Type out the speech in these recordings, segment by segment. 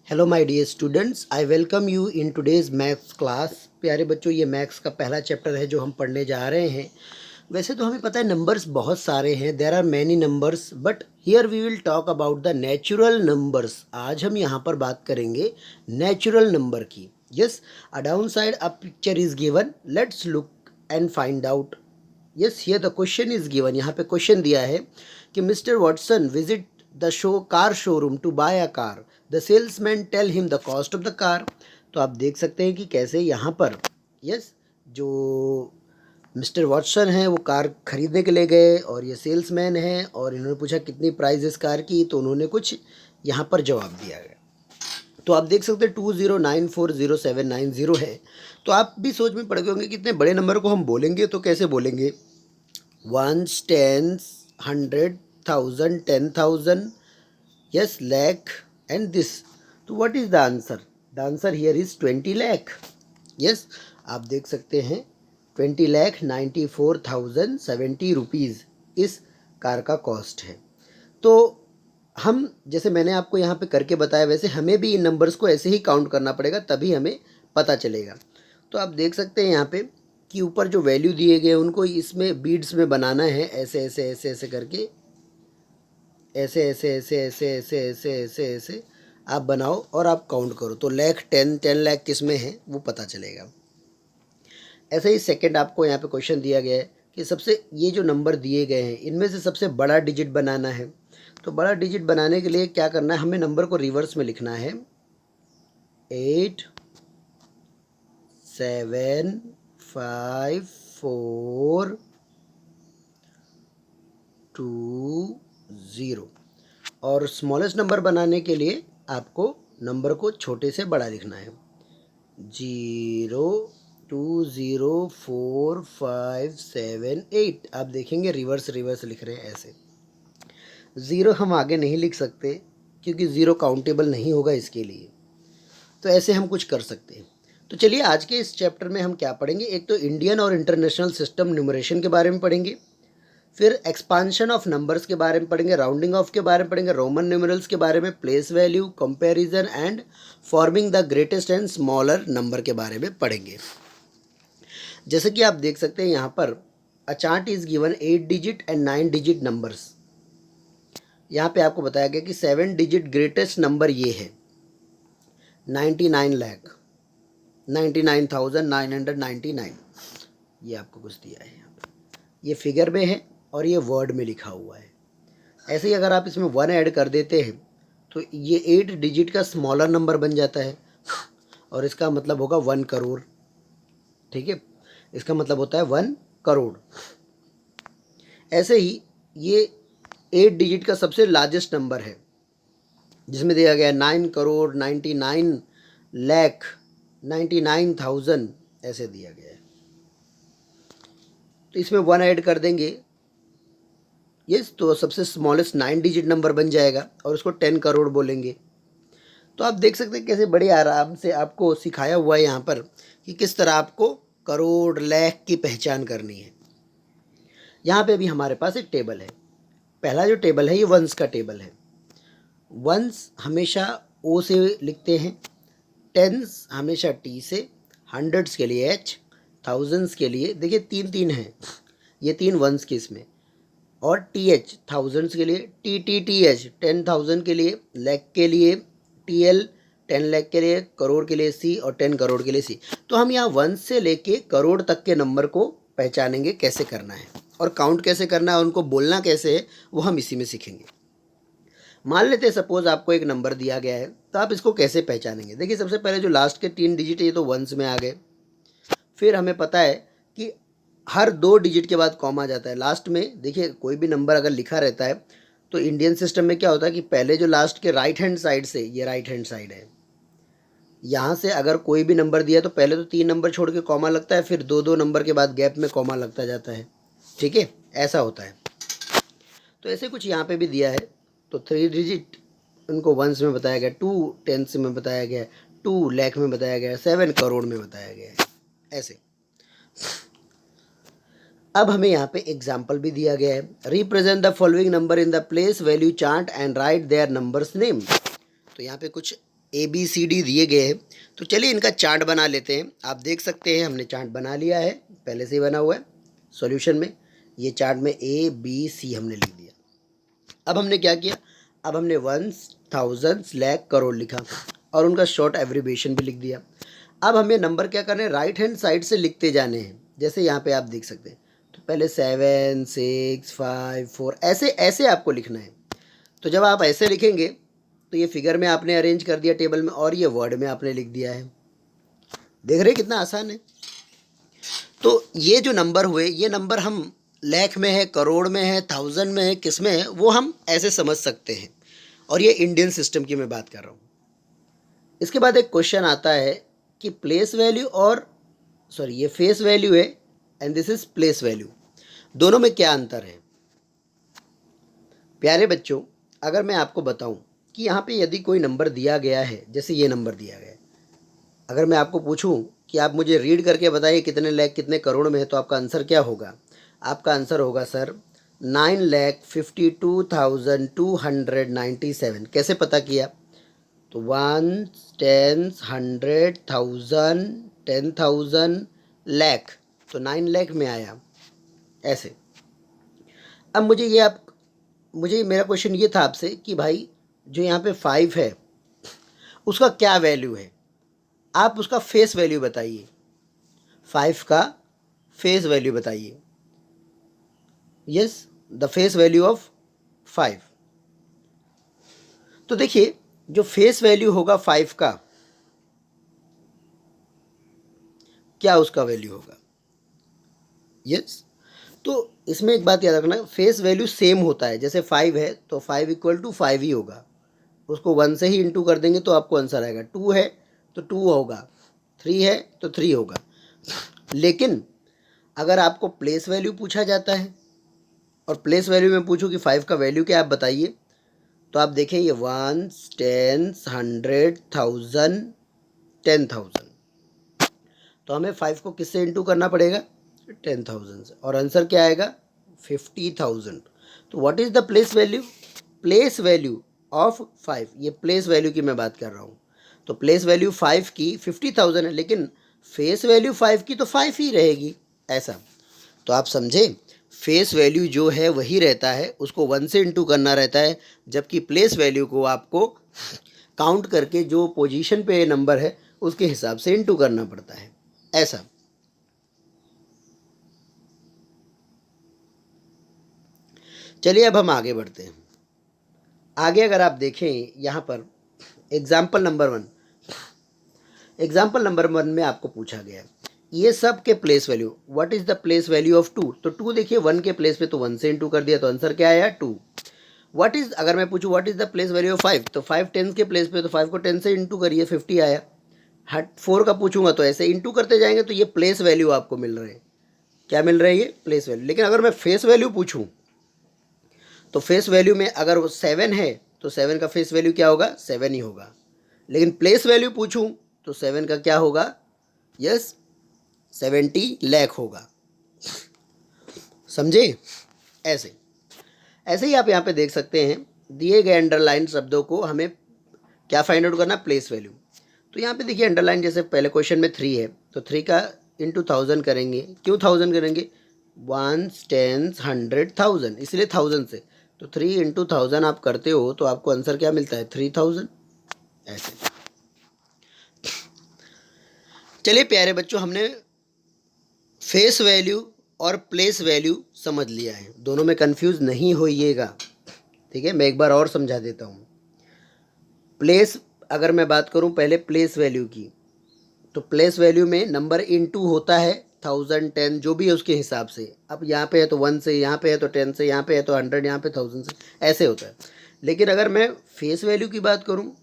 Hello my dear students, I welcome you in today's maths class. प्यारे बच्चों, ये maths का पहला चैप्टर है जो हम पढ़ने जा रहे हैं। वैसे तो हमें पता है नंबर्स बहुत सारे हैं, there are many numbers, but here we will talk about the natural numbers. आज हम यहाँ पर बात करेंगे नेचुरल नंबर की। Yes, a down side a picture is given, let's look and find out. Yes, here the question is given. यहाँ पे question दिया है कि mister Watson visit the car showroom to buy a car. The salesman tell him the cost of the car. तो आप देख सकते हैं कि कैसे यहाँ पर जो मिस्टर वॉटसन है वो कार खरीदने के लिए गए और ये सेल्समैन है और इन्होंने पूछा कितनी प्राइस इस कार की, तो उन्होंने कुछ यहाँ पर जवाब दिया गया। तो आप देख सकते हैं 20940790 है। तो आप भी सोच में पड़ गए होंगे कि इतने बड़े नंबर को हम बोलेंगे तो कैसे बोलेंगे। Once, tens, 100,000, 10,000, yes, lakh and this. तो what is the answer? The answer here is 20 lakh. Yes, आप देख सकते हैं 20,94,070 रुपीज़ इस कार का कॉस्ट है। तो हम जैसे मैंने आपको यहाँ पे करके बताया, वैसे हमें भी इन नंबर्स को ऐसे ही काउंट करना पड़ेगा, तभी हमें पता चलेगा। तो आप देख सकते हैं यहाँ पे कि ऊपर जो वैल्यू दिए गए उनको इसमें बीड्स में बनाना है, ऐसे ऐसे ऐसे ऐसे करके, ऐसे ऐसे ऐसे ऐसे ऐसे ऐसे ऐसे ऐसे आप बनाओ और आप काउंट करो। तो लैख, 10 लाख किस में है वो पता चलेगा। ऐसे ही सेकंड आपको यहाँ पे क्वेश्चन दिया गया है कि सबसे ये जो नंबर दिए गए हैं इनमें से सबसे बड़ा डिजिट बनाना है। तो बड़ा डिजिट बनाने के लिए क्या करना है, हमें नंबर को रिवर्स में लिखना है। 8 7 5 4 2 0। और स्मॉलेस्ट नंबर बनाने के लिए आपको नंबर को छोटे से बड़ा लिखना है। 0 2 0 4 5 7 8। आप देखेंगे रिवर्स रिवर्स लिख रहे हैं ऐसे। ज़ीरो हम आगे नहीं लिख सकते क्योंकि ज़ीरो काउंटेबल नहीं होगा इसके लिए। तो ऐसे हम कुछ कर सकते हैं। तो चलिए आज के इस चैप्टर में हम क्या पढ़ेंगे। एक तो इंडियन और इंटरनेशनल सिस्टम न्यूमरेशन के बारे में पढ़ेंगे, फिर एक्सपांशन ऑफ नंबर्स के बारे में पढ़ेंगे, राउंडिंग ऑफ के बारे में पढ़ेंगे, रोमन न्यूमरल्स के बारे में, place value, comparison and forming the greatest and smaller number के बारे में पढ़ेंगे। जैसे कि आप देख सकते हैं यहाँ पर अ chart is given 8 digit and 9 digit numbers. यहाँ पे आपको बताया गया कि 7 डिजिट ग्रेटेस्ट नंबर ये है 99,99,999। ये आपको कुछ दिया है यहाँ पे, ये फिगर में है और ये वर्ड में लिखा हुआ है। ऐसे ही अगर आप इसमें 1 ऐड कर देते हैं तो ये 8 डिजिट का स्मॉलर नंबर बन जाता है और इसका मतलब होगा 1 करोड़। ठीक है, इसका मतलब होता है 1 करोड़। ऐसे ही ये 8 डिजिट का सबसे लार्जेस्ट नंबर है जिसमें दिया गया 9,99,99,000 ऐसे दिया गया है। तो इसमें 1 ऐड कर देंगे, यस, तो सबसे स्मॉलेस्ट 9 डिजिट नंबर बन जाएगा और उसको 10 करोड़ बोलेंगे। तो आप देख सकते हैं कैसे बड़े आराम से आपको सिखाया हुआ है यहाँ पर कि किस तरह आपको करोड़, लाख की पहचान करनी है। यहाँ पे भी हमारे पास एक टेबल है। पहला जो टेबल है ये वंस का टेबल है। वंस हमेशा ओ से लिखते हैं, टेंस हमेशा टी से, हंड्रेड्स के लिए एच, थाउजेंड्स के लिए देखिए 3 हैं, ये 3 वंस के इसमें, और टी एच थाउजेंड्स के लिए, टी एच 10,000 के लिए, लैख के लिए टी एल, 10 लाख के लिए, करोड़ के लिए सी और 10 करोड़ के लिए सी। तो हम यहाँ वंस से लेके करोड़ तक के नंबर को पहचानेंगे कैसे करना है और काउंट कैसे करना है, उनको बोलना कैसे है, वो हम इसी में सीखेंगे। मान लेते हैं सपोज आपको एक नंबर दिया गया है, तो आप इसको कैसे पहचानेंगे। देखिए सबसे पहले जो लास्ट के 3 डिजिट है ये तो वंस में आ गए। फिर हमें पता है कि हर 2 डिजिट के बाद कॉमा जाता है लास्ट में। देखिए कोई भी नंबर अगर लिखा रहता है तो इंडियन सिस्टम में क्या होता है कि पहले जो लास्ट के राइट हैंड साइड से, ये राइट हैंड साइड है, यहाँ से अगर कोई भी नंबर दिया तो पहले तो 3 नंबर छोड़ के कॉमा लगता है, फिर 2 नंबर के बाद गैप में कॉमा लगता जाता है। ठीक है, ऐसा होता है। तो ऐसे कुछ यहाँ पे भी दिया है। तो 3 डिजिट उनको वंस में बताया गया, 2 टेंस में बताया गया, 2 लाख में बताया गया, 7 करोड़ में बताया गया है ऐसे। अब हमें यहाँ पे एग्जाम्पल भी दिया गया है। Represent the following number in the place value chart and write their numbers name. तो यहाँ पे कुछ ABCD दिए गए हैं। तो चलिए इनका चार्ट बना लेते हैं। आप देख सकते हैं हमने चार्ट बना लिया है, पहले से ही बना हुआ है सॉल्यूशन में। ये चार्ट में ABC हमने लिख दिया। अब हमने क्या किया, अब हमने वंस, थाउजेंड्स, लाख, करोड़ लिखा और उनका शॉर्ट एब्रीविएशन भी लिख दिया। अब हमें नंबर क्या करने हैं, राइट हैंड साइड से लिखते जाने हैं। जैसे यहाँ पे आप देख सकते हैं, तो पहले 7 6 5 4 ऐसे ऐसे आपको लिखना है। तो जब आप ऐसे लिखेंगे तो ये फिगर में आपने अरेंज कर दिया टेबल में, और ये वर्ड में आपने लिख दिया है। देख रहे हैं कितना आसान है। तो ये जो नंबर हुए, ये नंबर हम लाख में है, करोड़ में है, थाउजेंड में है, किस में है, वो हम ऐसे समझ सकते हैं। और ये इंडियन सिस्टम की मैं बात कर रहा हूँ। इसके बाद एक क्वेश्चन आता है कि प्लेस वैल्यू और सॉरी ये फेस वैल्यू है and this is place value, दोनों में क्या अंतर है। प्यारे बच्चों, अगर मैं आपको बताऊं कि यहाँ पे यदि कोई नंबर दिया गया है, जैसे ये नंबर दिया गया है, अगर मैं आपको पूछूं कि आप मुझे रीड करके बताइए कितने लाख कितने करोड़ में है, तो आपका आंसर क्या होगा। आपका आंसर होगा सर 9,52,297। कैसे पता किया, तो 1 10 100 1000 10,000 लाख, तो 9 लाख में आया ऐसे। अब मुझे मेरा क्वेश्चन ये था आपसे कि भाई जो यहाँ पे 5 है उसका क्या वैल्यू है, आप उसका फेस वैल्यू बताइए। 5 का फेस वैल्यू बताइए। Yes, the face value of 5। तो देखिए जो फेस वैल्यू होगा 5 का, क्या उसका वैल्यू होगा। यस, तो इसमें एक बात याद रखना, फेस वैल्यू सेम होता है। जैसे 5 है तो 5 इक्वल टू 5 ही होगा, उसको 1 से ही इंटू कर देंगे तो आपको आंसर आएगा। 2 है तो 2 होगा, 3 है तो 3 होगा। लेकिन अगर आपको प्लेस वैल्यू पूछा जाता है और प्लेस वैल्यू में पूछूं कि 5 का वैल्यू क्या आप बताइए, तो आप देखें ये 1 10 100 1000 10,000, तो हमें 5 को किससे इंटू करना पड़ेगा, 10,000 से, और आंसर क्या आएगा 50,000। तो what is the place value, place value of 5, ये प्लेस वैल्यू की मैं बात कर रहा हूँ। तो प्लेस वैल्यू 5 की 50,000 है, लेकिन फेस वैल्यू 5 की तो 5 ही रहेगी ऐसा। तो आप समझे, फेस वैल्यू जो है वही रहता है, उसको 1 से इंटू करना रहता है, जबकि प्लेस वैल्यू को आपको काउंट करके जो पोजीशन पे नंबर है उसके हिसाब से इंटू करना पड़ता है ऐसा। चलिए अब हम आगे बढ़ते हैं। आगे अगर आप देखें यहाँ पर एग्जाम्पल नंबर वन में आपको पूछा गया है ये सब के place value, what is the place value of 2। तो 2 देखिए 1 के प्लेस पे तो 1 से इंटू कर दिया, तो आंसर क्या आया 2। व्हाट इज, अगर मैं पूछूं what is the place value of 5, तो 5 10 के प्लेस पे तो 5 को 10 से इंटू करिए, 50 आया। हट 4 का पूछूंगा तो ऐसे इंटू करते जाएंगे, तो ये प्लेस वैल्यू आपको मिल रहे हैं। क्या मिल रहा है, ये प्लेस वैल्यू। लेकिन अगर मैं फेस वैल्यू पूछूं, तो फेस वैल्यू में अगर वो 7 है तो 7 का फेस वैल्यू क्या होगा, 7 ही होगा। लेकिन प्लेस वैल्यू पूछूं तो 7 का क्या होगा, यस 70 लाख होगा। समझे, ऐसे ऐसे ही आप यहाँ पे देख सकते हैं, दिए गए अंडरलाइन शब्दों को हमें क्या फाइंड आउट करना, प्लेस वैल्यू। तो यहाँ पे देखिए अंडरलाइन, जैसे पहले क्वेश्चन में 3 है तो 3 का इंटू 1000 करेंगे। क्यों 1000 करेंगे, 1 10 100 1000, इसलिए 1000 से। तो 3 इंटू 1000 आप करते हो तो आपको आंसर क्या मिलता है, 3000 ऐसे। चलिए प्यारे बच्चों, हमने फेस वैल्यू और प्लेस वैल्यू समझ लिया है, दोनों में कंफ्यूज नहीं होइएगा। ठीक है, मैं एक बार और समझा देता हूँ। प्लेस, अगर मैं बात करूँ पहले प्लेस वैल्यू की, तो प्लेस वैल्यू में नंबर इनटू होता है 1000 10 जो भी है उसके हिसाब से। अब यहाँ पे है तो 1 से, यहाँ पे है तो 10 से, यहाँ पे है तो 100, यहाँ पे 1000 से, ऐसे होता है। लेकिन अगर मैं फेस वैल्यू की बात करूँ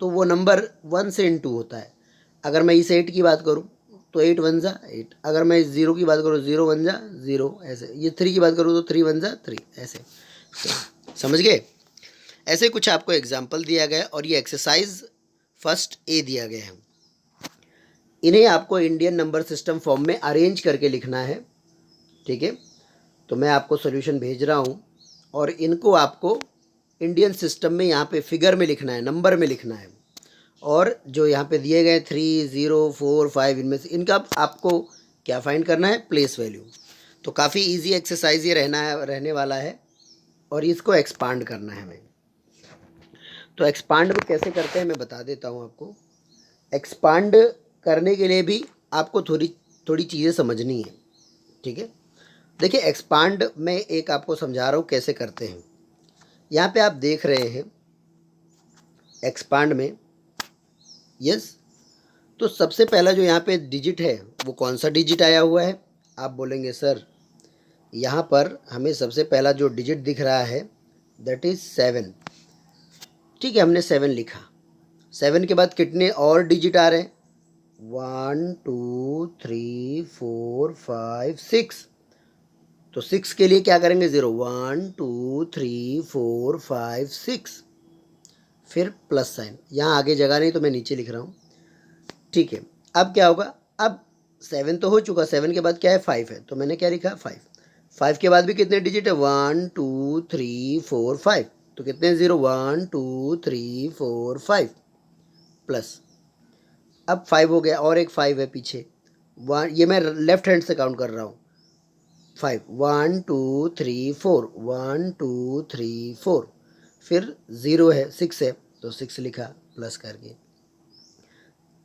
तो वो नंबर 1 से इंटू होता है। अगर मैं इस 8 की बात करूँ तो 8 1 जा 8, अगर मैं इस 0 की बात करूँ 0 1 जा 0 ऐसे, ये 3 की बात करूँ तो 3 1 जा 3 ऐसे। समझ गए, ऐसे कुछ आपको एग्जाम्पल दिया गया और ये एक्सरसाइज फर्स्ट ए दिया गया है। इन्हें आपको इंडियन नंबर सिस्टम फॉर्म में अरेंज करके लिखना है। ठीक है, तो मैं आपको सॉल्यूशन भेज रहा हूँ और इनको आपको इंडियन सिस्टम में यहाँ पे फिगर में लिखना है, नंबर में लिखना है। और जो यहाँ पे दिए गए 3, 0, 4, 5 इनमें से इनका आपको क्या फाइंड करना है, प्लेस वैल्यू। तो काफ़ी इजी एक्सरसाइज ये रहने वाला है और इसको एक्सपांड करना है हमें। तो एक्सपांड कैसे करते हैं मैं बता देता हूँ आपको। एक्सपांड करने के लिए भी आपको थोड़ी थोड़ी चीज़ें समझनी है, ठीक है। देखिए एक्सपांड में एक आपको समझा रहा हूँ कैसे करते हैं। यहाँ पे आप देख रहे हैं एक्सपांड में, यस, तो सबसे पहला जो यहाँ पे डिजिट है वो कौन सा डिजिट आया हुआ है, आप बोलेंगे सर यहाँ पर हमें सबसे पहला जो डिजिट दिख रहा है दैट इज़ 7। ठीक है, हमने 7 लिखा। 7 के बाद कितने और डिजिट आ रहे हैं, 1, 2, 3, 4, 5, 6। तो 6 के लिए क्या करेंगे, 0, 1, 2, 3, 4, 5, 6, फिर प्लस साइन। यहाँ आगे जगह नहीं तो मैं नीचे लिख रहा हूँ, ठीक है। अब क्या होगा, अब 7 तो हो चुका, 7 के बाद क्या है, 5 है, तो मैंने क्या लिखा, 5। 5 के बाद भी कितने डिजिट है, 1, 2, 3, 4, 5। तो कितने 0, 1, 2, 3, 4, 5 प्लस। अब 5 हो गया और एक 5 है पीछे, 1, ये मैं लेफ्ट हैंड से काउंट कर रहा हूँ। 5, 1, 2, 3, 4, 1, 2, 3, 4, फिर 0 है, 6 है तो 6 लिखा प्लस करके।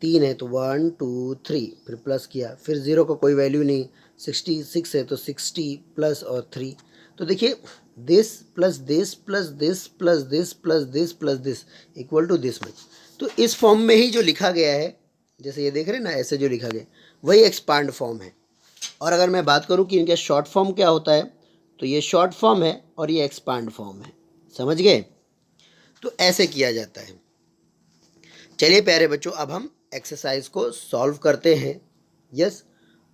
3 है तो 1, 2, 3, फिर प्लस किया, फिर 0 का कोई वैल्यू नहीं, 66 है तो 60 प्लस और 3। तो देखिए this plus this plus this plus this plus this plus this equal to this much. तो इस फॉर्म में ही जो लिखा गया है, जैसे ये देख रहे हैं ना, ऐसे जो लिखा गया वही एक्सपांड फॉर्म है। और अगर मैं बात करूं कि इनका शॉर्ट फॉर्म क्या होता है, तो ये शॉर्ट फॉर्म है और ये एक्सपांड फॉर्म है, समझ गए। तो ऐसे किया जाता है। चलिए प्यारे बच्चों, अब हम एक्सरसाइज को सॉल्व करते हैं, यस।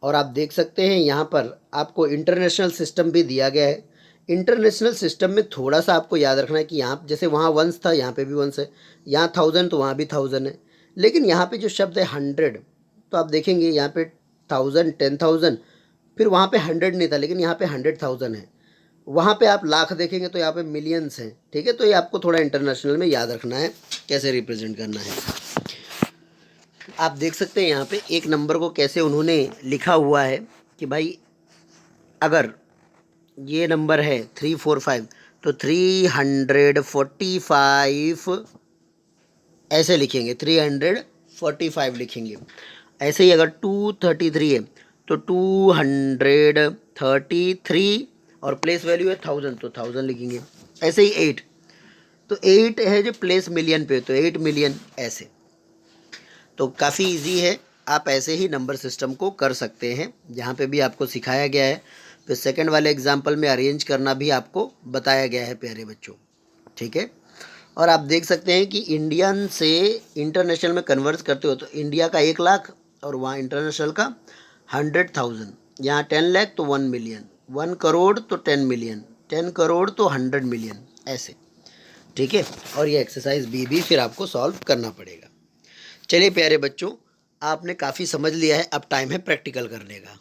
और आप देख सकते हैं यहाँ पर आपको इंटरनेशनल सिस्टम भी दिया गया है। इंटरनेशनल सिस्टम में थोड़ा सा आपको याद रखना है कि यहाँ जैसे वहाँ वंस था, यहाँ पे भी वंस है, यहाँ 1000 तो वहाँ भी 1000 है, लेकिन यहाँ पे जो शब्द है 100, तो आप देखेंगे यहाँ पे 1000, 10,000, फिर वहाँ पे 100 नहीं था, लेकिन यहाँ पे 100,000 है। वहाँ पे आप लाख देखेंगे तो यहाँ पे मिलियंस हैं, ठीक है। तो ये आपको थोड़ा इंटरनेशनल में याद रखना है कैसे रिप्रेजेंट करना है। आप देख सकते हैं यहाँ पे एक नंबर को कैसे उन्होंने लिखा हुआ है कि भाई अगर ये नंबर है 345 तो 345 ऐसे लिखेंगे, 345 लिखेंगे। ऐसे ही अगर 233 है तो 233 और प्लेस वैल्यू है 1000 तो 1000 लिखेंगे। ऐसे ही 8, तो 8 है जो प्लेस मिलियन पे, तो 8 मिलियन ऐसे। तो काफ़ी इजी है, आप ऐसे ही नंबर सिस्टम को कर सकते हैं जहाँ पे भी आपको सिखाया गया है। फिर सेकंड वाले एग्जाम्पल में अरेंज करना भी आपको बताया गया है प्यारे बच्चों, ठीक है। और आप देख सकते हैं कि इंडियन से इंटरनेशनल में कन्वर्ट करते हो तो इंडिया का 1 लाख और वहाँ इंटरनेशनल का 100,000, यहाँ 10 लाख तो 1 मिलियन, 1 करोड़ तो 10 मिलियन, 10 करोड़ तो 100 मिलियन, ऐसे, ठीक है। और ये एक्सरसाइज भी फिर आपको सॉल्व करना पड़ेगा। चलिए प्यारे बच्चों, आपने काफ़ी समझ लिया है, अब टाइम है प्रैक्टिकल करने का।